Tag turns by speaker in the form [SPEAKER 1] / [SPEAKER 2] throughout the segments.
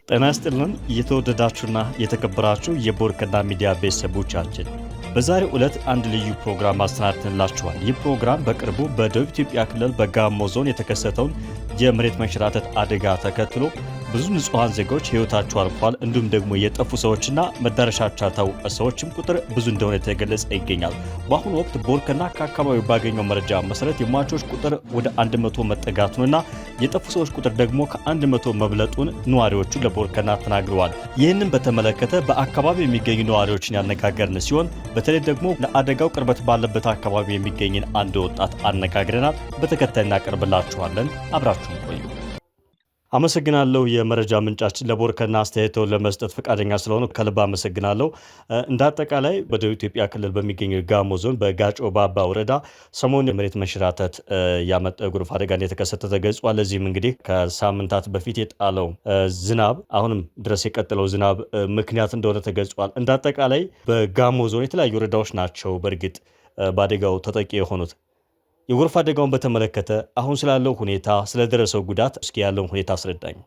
[SPEAKER 1] ጤና ይስጥልን የተወደዳችሁና የተከበራችሁ የቦርከና ሚዲያ ቤተሰቦቻችን በዛሬው ዕለት አንድ ልዩ ፕሮግራም አሰናድተንላችኋል። ይህ ፕሮግራም በቅርቡ በደቡብ ኢትዮጵያ ክልል በጋሞ ዞን የተከሰተውን የመሬት መንሸራተት አደጋ ተከትሎ ብዙ ንጹሃን ዜጎች ህይወታቸው አልፏል። እንዲሁም ደግሞ የጠፉ ሰዎችና መዳረሻቸው ያልታወቀ ሰዎችም ቁጥር ብዙ እንደሆነ የተገለጸ ይገኛል። በአሁኑ ወቅት ቦርከና ከአካባቢው ባገኘው መረጃ መሰረት የሟቾች ቁጥር ወደ 100 መጠጋቱንና የጠፉ ሰዎች ቁጥር ደግሞ ከ100 መብለጡን ነዋሪዎቹ ለቦርከና ተናግረዋል። ይህንን በተመለከተ በአካባቢው የሚገኙ ነዋሪዎችን ያነጋገርን ሲሆን በተለይ ደግሞ ለአደጋው ቅርበት ባለበት አካባቢ የሚገኝን አንድ ወጣት አነጋግረናል። በተከታይ እናቀርብላችኋለን። አብራችሁን ቆዩ። አመሰግናለሁ። የመረጃ ምንጫችን ለቦርከና አስተያየቶን ለመስጠት ፈቃደኛ ስለሆነ ከልብ አመሰግናለሁ። እንደ አጠቃላይ በደቡብ ኢትዮጵያ ክልል በሚገኘው ጋሞ ዞን በጋጮ ባባ ወረዳ ሰሞኑን የመሬት መንሸራተት ያመጣ ጎርፍ አደጋ እንደተከሰተ ተገልጿል። ለዚህም እንግዲህ ከሳምንታት በፊት የጣለው ዝናብ አሁንም ድረስ የቀጠለው ዝናብ ምክንያት እንደሆነ ተገልጿል። እንደ አጠቃላይ በጋሞ ዞን የተለያዩ ወረዳዎች ናቸው በእርግጥ በአደጋው ተጠቂ የሆኑት። የጎርፍ አደጋውን በተመለከተ አሁን ስላለው ሁኔታ ስለደረሰው ጉዳት እስኪ ያለውን ሁኔታ አስረዳኝ።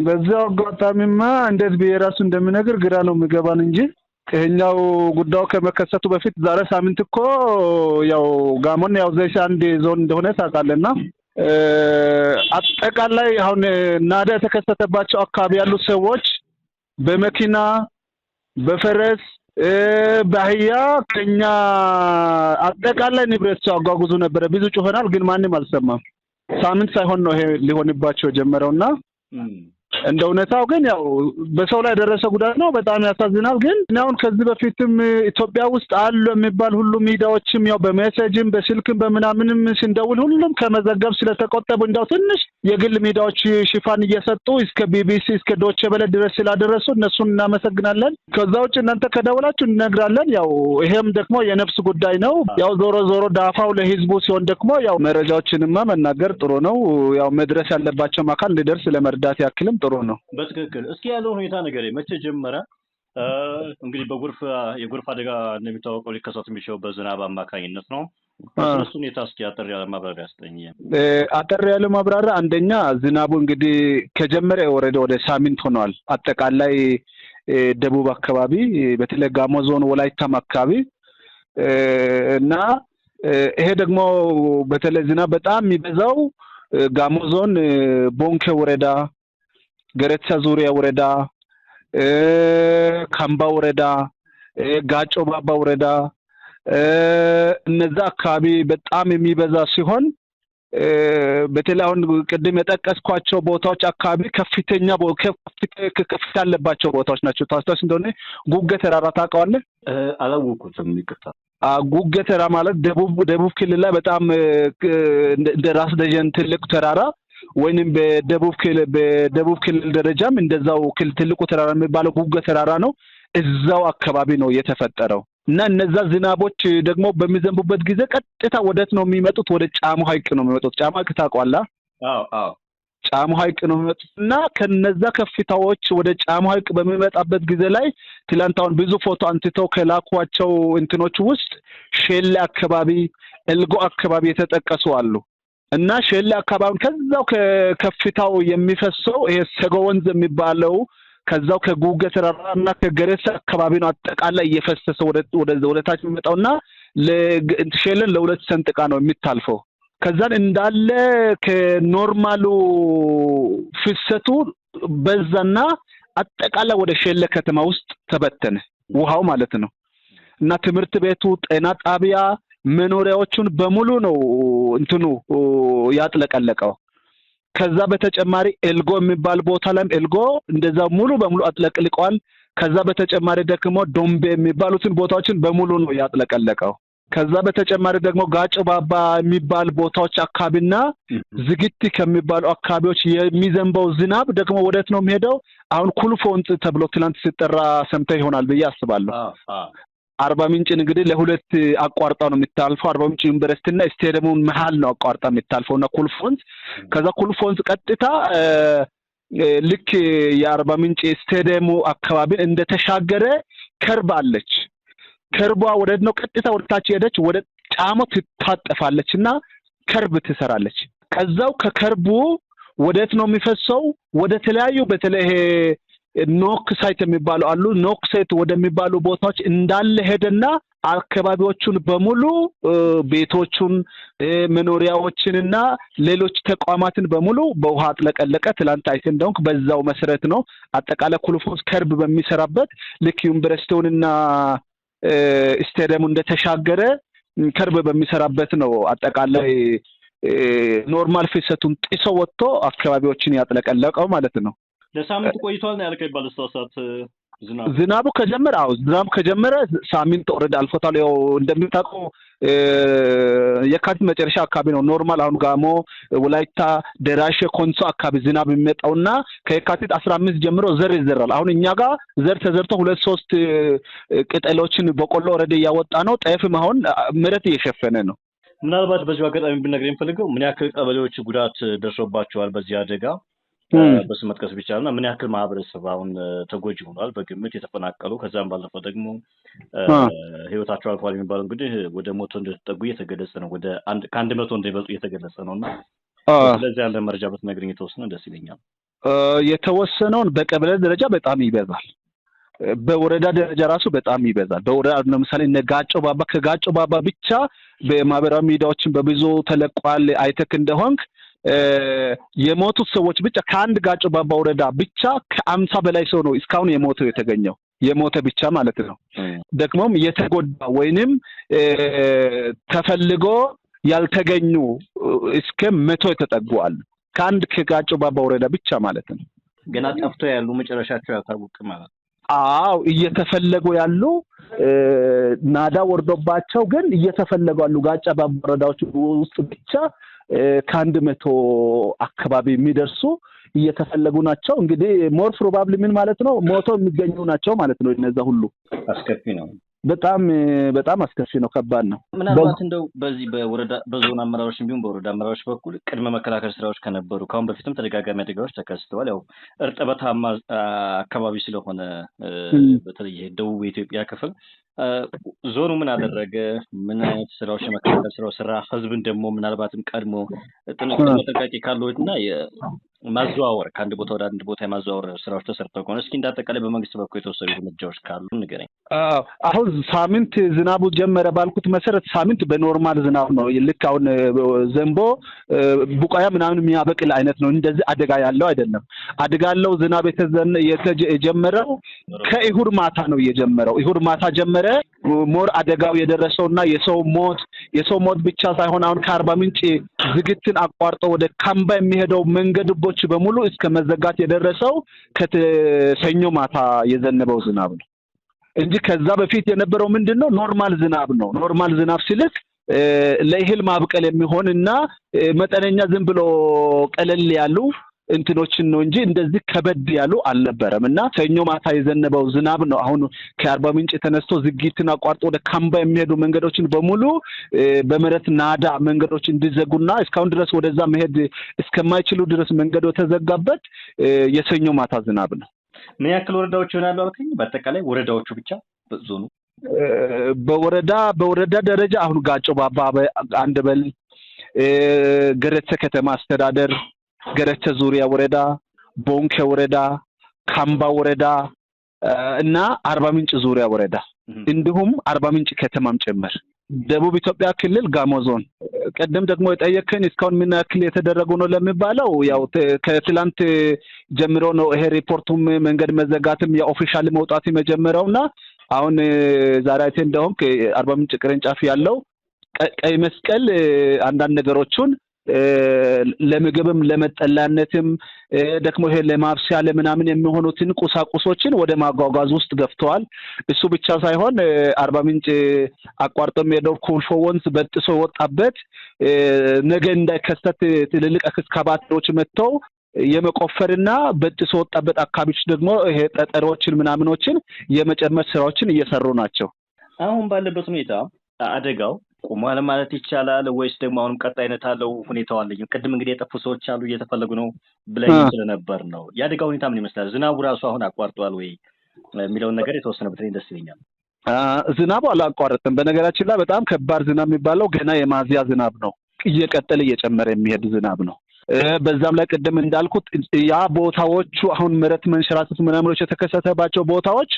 [SPEAKER 2] በዛው አጋጣሚማ እንዴት በየራሱ እንደምነግር ግራ ነው የሚገባን እንጂ ከኛው ጉዳዩ ከመከሰቱ በፊት ዛሬ ሳምንት እኮ ያው ጋሞን ያው ዘይሽ አንድ ዞን እንደሆነ ታውቃለና አጠቃላይ አሁን ናዳ የተከሰተባቸው አካባቢ ያሉ ሰዎች በመኪና በፈረስ ባህያ ከኛ አጠቃላይ ንብረት ሲያጓጉዙ ነበር። ብዙ ጮኸናል ግን ማንም አልሰማም። ሳምንት ሳይሆን ነው ይሄ ሊሆንባቸው የጀመረውና እንደ እውነታው ግን ያው በሰው ላይ ደረሰ ጉዳት ነው። በጣም ያሳዝናል። ግን አሁን ከዚህ በፊትም ኢትዮጵያ ውስጥ አሉ የሚባል ሁሉ ሚዲያዎችም ያው በሜሴጅም በስልክም በመናምንም ሲንደውል ሁሉም ከመዘገብ ስለተቆጠቡ እንዳው ትንሽ የግል ሚዲያዎች ሽፋን እየሰጡ እስከ ቢቢሲ እስከ ዶቼ ቬለ ድረስ ስላደረሱ እነሱን እናመሰግናለን። ከዛ ውጭ እናንተ ከደውላችሁ እንነግራለን። ያው ይሄም ደግሞ የነፍስ ጉዳይ ነው። ያው ዞሮ ዳፋው ለህዝቡ ሲሆን ደግሞ ያው መረጃዎችንማ መናገር ጥሩ ነው። ያው መድረስ ያለባቸው አካል ሊደርስ ለመርዳት ያክልም ጥሩ ነው።
[SPEAKER 1] በትክክል እስኪ ያለው ሁኔታ ነገር መቼ ጀመረ? እንግዲህ የጎርፍ አደጋ እንደሚታወቀው ሊከሰት የሚችለው በዝናብ አማካኝነት ነው። ስለሱ ሁኔታ እስኪ አጠር ያለ ማብራሪያ አስጠኝ።
[SPEAKER 2] አጠር ያለ ማብራሪያ አንደኛ ዝናቡ እንግዲህ ከጀመረ ወደ ሳምንት ሆኗል። አጠቃላይ ደቡብ አካባቢ በተለይ ጋሞ ዞን ወላይታም አካባቢ እና ይሄ ደግሞ በተለይ ዝናብ በጣም የሚበዛው ጋሞ ዞን ቦንኬ ወረዳ፣ ገረቻ ዙሪያ ወረዳ፣ ካምባ ወረዳ፣ ጋጮ ባባ ወረዳ እነዛ አካባቢ በጣም የሚበዛ ሲሆን በተለይ አሁን ቅድም የጠቀስኳቸው ቦታዎች አካባቢ ከፍተኛ ከፍታ ያለባቸው ቦታዎች ናቸው። ታስታውስ እንደሆነ ጉገ ተራራ ታውቀዋለህ?
[SPEAKER 1] አላወቁትም። ይቅርታ።
[SPEAKER 2] ጉገ ተራራ ማለት ደቡብ ክልል ላይ በጣም እንደ ራስ ደጀን ትልቅ ተራራ ወይንም በደቡብ ክልል ደረጃም እንደዛው ትልቁ ተራራ የሚባለው ጉገ ተራራ ነው። እዛው አካባቢ ነው የተፈጠረው እና እነዛ ዝናቦች ደግሞ በሚዘንቡበት ጊዜ ቀጥታ ወደት ነው የሚመጡት? ወደ ጫሞ ሐይቅ ነው የሚመጡት። ጫሞ ሐይቅ ታውቀዋለህ?
[SPEAKER 1] አዎ።
[SPEAKER 2] ጫሞ ሐይቅ ነው የሚመጡት እና ከነዛ ከፍታዎች ወደ ጫሞ ሐይቅ በሚመጣበት ጊዜ ላይ ትላንታውን ብዙ ፎቶ አንስተው ከላኳቸው እንትኖች ውስጥ ሼለ አካባቢ፣ ኤልጎ አካባቢ የተጠቀሱ አሉ እና ሼለ አካባቢ ከዛው ከከፍታው የሚፈሰው ይሄ ሰጎ ወንዝ የሚባለው ከዛው ከጉገ ተራራና ከገረሳ አካባቢ ነው አጠቃላይ እየፈሰሰ ወደ ታች የሚመጣውና ለሼለን ለሁለት ሰንጥቃ ነው የሚታልፈው። ከዛን እንዳለ ከኖርማሉ ፍሰቱ በዛና አጠቃላይ ወደ ሼለ ከተማ ውስጥ ተበተነ ውሃው ማለት ነው እና ትምህርት ቤቱ፣ ጤና ጣቢያ፣ መኖሪያዎቹን በሙሉ ነው እንትኑ ያጥለቀለቀው። ከዛ በተጨማሪ ኤልጎ የሚባል ቦታ ላይ ኤልጎ እንደዛ ሙሉ በሙሉ አጥለቅልቀዋል። ከዛ በተጨማሪ ደግሞ ዶምቤ የሚባሉትን ቦታዎችን በሙሉ ነው ያጥለቀለቀው። ከዛ በተጨማሪ ደግሞ ጋጮ ባባ የሚባል ቦታዎች አካባቢና ዝግቲ ከሚባሉ አካባቢዎች የሚዘንበው ዝናብ ደግሞ ወዴት ነው የሚሄደው? አሁን ኩልፎንት ተብሎ ትናንት ሲጠራ ሰምተህ ይሆናል ብዬ አስባለሁ። አርባ ምንጭን እንግዲህ ለሁለት አቋርጣ ነው የሚታልፈው። አርባ ምንጭ ዩኒቨርሲቲና ስቴዲየሙን መሃል ነው አቋርጣ የሚታልፈውና ኩልፎንት ከዛ ኩልፎንት ቀጥታ ልክ የአርባ ምንጭ ስቴዲየሙ አካባቢ እንደተሻገረ ከርብ አለች። ከርቧ ወደት ነው ቀጥታ ወደ ታች ሄደች፣ ወደ ጫሞ ትታጠፋለችና ከርብ ትሰራለች። ከዛው ከከርቡ ወዴት ነው የሚፈሰው? ወደ ተለያዩ በተለይ ኖክ ሳይት የሚባሉ አሉ። ኖክ ሳይት ወደሚባሉ ቦታዎች እንዳለ ሄደና አካባቢዎቹን በሙሉ ቤቶቹን፣ መኖሪያዎችንና ሌሎች ተቋማትን በሙሉ በውሃ አጥለቀለቀ። ትላንት አይተን እንደሆነ በዛው መሰረት ነው አጠቃላይ ኩልፎስ ከርብ በሚሰራበት ልክ ዩኒቨርሲቲውንና ስቴዲየሙ እንደተሻገረ ከርብ በሚሰራበት ነው አጠቃላይ ኖርማል ፍሰቱን ጥሶ ወጥቶ አካባቢዎችን ያጥለቀለቀው ማለት ነው።
[SPEAKER 1] ለሳምንት ቆይቷል ነው ያልከኝ ባለስታሳት
[SPEAKER 2] ዝናቡ ከጀመረ ሳምንት ኦሬዲ አልፎታል። ያው እንደምታውቀው የካቲት መጨረሻ አካባቢ ነው ኖርማል አሁን ጋሞ፣ ወላይታ፣ ደራሼ፣ ኮንሶ አካባቢ ዝናብ የሚመጣውና ከየካቲት 15 ጀምሮ ዘር ይዘራል። አሁን እኛ ጋር ዘር ተዘርቶ 2-3 ቅጠሎችን በቆሎ ኦሬዲ ያወጣ ነው። ጤፍም አሁን መሬት እየሸፈነ ነው።
[SPEAKER 1] ምናልባት በዚህ አጋጣሚ ብንነግረኝ ፈልገው ምን ያክል ቀበሌዎች ጉዳት ደርሶባቸዋል በዚህ አደጋ በስም መጥቀስ ቢቻልና ምን ያክል ማህበረሰብ አሁን ተጎጂ ሆኗል በግምት የተፈናቀሉ ከዛም ባለፈው ደግሞ ህይወታቸው አልፏል የሚባለው እንግዲህ ወደ 100 እንደተጠጉ እየተገለጸ ነው። ወደ 100 እንደሚበልጡ እየተገለጸ ነውና ስለዚህ ያለ መረጃ ብትነግረኝ የተወሰነ ደስ ይለኛል።
[SPEAKER 2] የተወሰነውን በቀበሌ ደረጃ በጣም ይበዛል። በወረዳ ደረጃ ራሱ በጣም ይበዛል። በወረዳ ለምሳሌ ነጋጮ ባባ ከጋጮ ባባ ብቻ በማህበራዊ ሚዲያዎችን በብዙ ተለቋል። አይተክ እንደሆንክ የሞቱት ሰዎች ብቻ ከአንድ ጋጮ ባባ ወረዳ ብቻ ከ50 በላይ ሰው ነው እስካሁን የተገኘው የሞተ ብቻ ማለት ነው። ደግሞም የተጎዳ ወይንም ተፈልጎ ያልተገኙ እስከ 100 ተጠጓል ከአንድ ከጋጮ ባባ ወረዳ ብቻ ማለት ነው።
[SPEAKER 1] ገና ጠፍቶ ያሉ መጨረሻቸው ያልታወቀ ማለት ነው።
[SPEAKER 2] አዎ እየተፈለጉ ያሉ ናዳ ወርዶባቸው ግን እየተፈለጉ ያሉ ጋጫ ባባ ወረዳዎች ውስጥ ብቻ ከ100 አካባቢ የሚደርሱ እየተፈለጉ ናቸው። እንግዲህ ሞር ፕሮባብሊ ምን ማለት ነው ሞቶ የሚገኙ ናቸው ማለት ነው። እነዛ ሁሉ
[SPEAKER 1] አስከፊ ነው።
[SPEAKER 2] በጣም አስከፊ ነው። ከባድ ነው።
[SPEAKER 1] ምናልባት እንደው በዚህ በወረዳ በዞን አመራሮች እንዲሁም በወረዳ አመራሮች በኩል ቅድመ መከላከል ስራዎች ከነበሩ ካሁን በፊትም ተደጋጋሚ አደጋዎች ተከስተዋል። ያው እርጥበታማ አካባቢ ስለሆነ በተለይ ደቡብ የኢትዮጵያ ክፍል ዞኑ ምን አደረገ? ምን አይነት ስራዎች መከላከል ስራው ስራ ህዝብን ደግሞ ምናልባትም ቀድሞ ጥንቃቄ ካለውና ማዘዋወር ከአንድ ቦታ ወደ አንድ ቦታ የማዘዋወር ስራዎች ተሰርተው ከሆነ እስኪ እንዳጠቃላይ በመንግስት በኩል የተወሰዱ እርምጃዎች ካሉ ንገረኝ።
[SPEAKER 2] አሁን ሳምንት ዝናቡ ጀመረ ባልኩት መሰረት ሳምንት በኖርማል ዝናብ ነው። ልክ አሁን ዘንቦ ቡቃያ ምናምን የሚያበቅል አይነት ነው። እንደዚህ አደጋ ያለው አይደለም። አደጋ ያለው ዝናብ የጀመረው ከእሁድ ማታ ነው የጀመረው። እሁድ ማታ ጀመረ። ሞር አደጋው የደረሰውና የሰው ሞት ብቻ ሳይሆን አሁን ከአርባ ምንጭ ዝግትን አቋርጦ ወደ ካምባ የሚሄደው መንገዶች በሙሉ እስከ መዘጋት የደረሰው ከሰኞ ማታ የዘነበው ዝናብ ነው እንጂ ከዛ በፊት የነበረው ምንድነው ኖርማል ዝናብ ነው። ኖርማል ዝናብ ሲልክ ለእህል ማብቀል የሚሆንና መጠነኛ ዝም ብሎ ቀለል ያሉ እንትኖችን ነው እንጂ እንደዚህ ከበድ ያሉ አልነበረምና ሰኞ ማታ የዘነበው ዝናብ ነው አሁን ከአርባ ምንጭ ተነስቶ ዝግይትን አቋርጦ ወደ ካምባ የሚሄዱ መንገዶችን በሙሉ በመሬት ናዳ መንገዶች እንዲዘጉና እስካሁን ድረስ ወደዛ መሄድ እስከማይችሉ ድረስ መንገዱ ተዘጋበት የሰኞ ማታ ዝናብ ነው።
[SPEAKER 1] ምን ያክል ወረዳዎች ይሆናሉ አልከኝ? በአጠቃላይ ወረዳዎቹ ብቻ በዞኑ
[SPEAKER 2] በወረዳ ደረጃ አሁን ጋጮ ባባ አንደበል፣ ገረተ ከተማ አስተዳደር፣ ገረተ ዙሪያ ወረዳ፣ ቦንኬ ወረዳ፣ ካምባ ወረዳ እና አርባ ምንጭ ዙሪያ ወረዳ እንዲሁም አርባ ምንጭ ከተማም ጭምር ደቡብ ኢትዮጵያ ክልል ጋሞ ዞን። ቀደም ደግሞ የጠየቀኝ እስካሁን ምን ያክል የተደረጉ ነው ለሚባለው ያው ከትላንት ጀምሮ ነው ይሄ ሪፖርቱም መንገድ መዘጋትም የኦፊሻል መውጣት የመጀመሪያውና አሁን ዛሬ አይተ እንደሆነ አርባ ምንጭ ቅርንጫፍ ያለው ቀይ መስቀል አንዳንድ ነገሮችን ለምግብም ለመጠላነትም ደግሞ ይሄ ለማብሰያ ለምናምን የሚሆኑትን ቁሳቁሶችን ወደ ማጓጓዝ ውስጥ ገፍተዋል። እሱ ብቻ ሳይሆን አርባ ምንጭ አቋርጦም የሄደው ኩልፎ ወንዝ በጥሶ ወጣበት ነገ እንዳይከሰት ትልልቅ ኤክስካቫተሮች መጥተው የመቆፈርና በጥሶ ወጣበት አካባቢዎች ደግሞ ይሄ ጠጠሮችን ምናምኖችን የመጨመር ስራዎችን እየሰሩ ናቸው።
[SPEAKER 1] አሁን ባለበት ሁኔታ አደጋው ቆሟል ማለት ይቻላል ወይስ ደግሞ አሁንም ቀጣይነት አለው? ሁኔታው አለኝ ቅድም እንግዲህ የጠፉ ሰዎች አሉ እየተፈለጉ ነው ብለኝ ስለነበር ነው። የአደጋው ሁኔታ ምን ይመስላል? ዝናቡ ራሱ አሁን አቋርጧል ወይ የሚለውን ነገር የተወሰነ ብትለኝ ደስ ይለኛል።
[SPEAKER 2] ዝናቡ አላቋረጠም። በነገራችን ላይ በጣም ከባድ ዝናብ የሚባለው ገና የማዚያ ዝናብ ነው። እየቀጠለ እየጨመረ የሚሄድ ዝናብ ነው። በዛም ላይ ቀደም እንዳልኩት ያ ቦታዎቹ አሁን መሬት መንሸራተት ምናምኖች የተከሰተባቸው ቦታዎች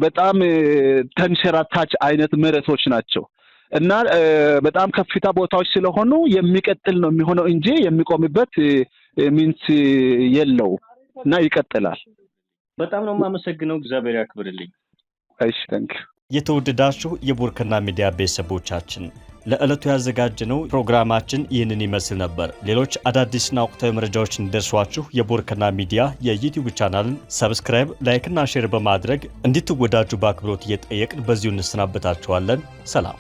[SPEAKER 2] በጣም ተንሸራታች አይነት መሬቶች ናቸው እና በጣም ከፍታ ቦታዎች ስለሆኑ የሚቀጥል ነው የሚሆነው እንጂ የሚቆምበት ሚንስ የለው እና ይቀጥላል።
[SPEAKER 1] በጣም ነው የማመሰግነው። እግዚአብሔር ያክብርልኝ።
[SPEAKER 2] እሺ ታንክ
[SPEAKER 1] የተወደዳችሁ የቦርከና ሚዲያ ቤተሰቦቻችን ለዕለቱ ያዘጋጀነው ፕሮግራማችን ይህንን ይመስል ነበር። ሌሎች አዳዲስና ወቅታዊ መረጃዎች እንዲደርሷችሁ የቦርከና ሚዲያ የዩቲዩብ ቻናልን ሰብስክራይብ፣ ላይክ እና ሼር በማድረግ እንድትወዳጁ በአክብሮት እየጠየቅን በዚሁ እንሰናበታችኋለን። ሰላም።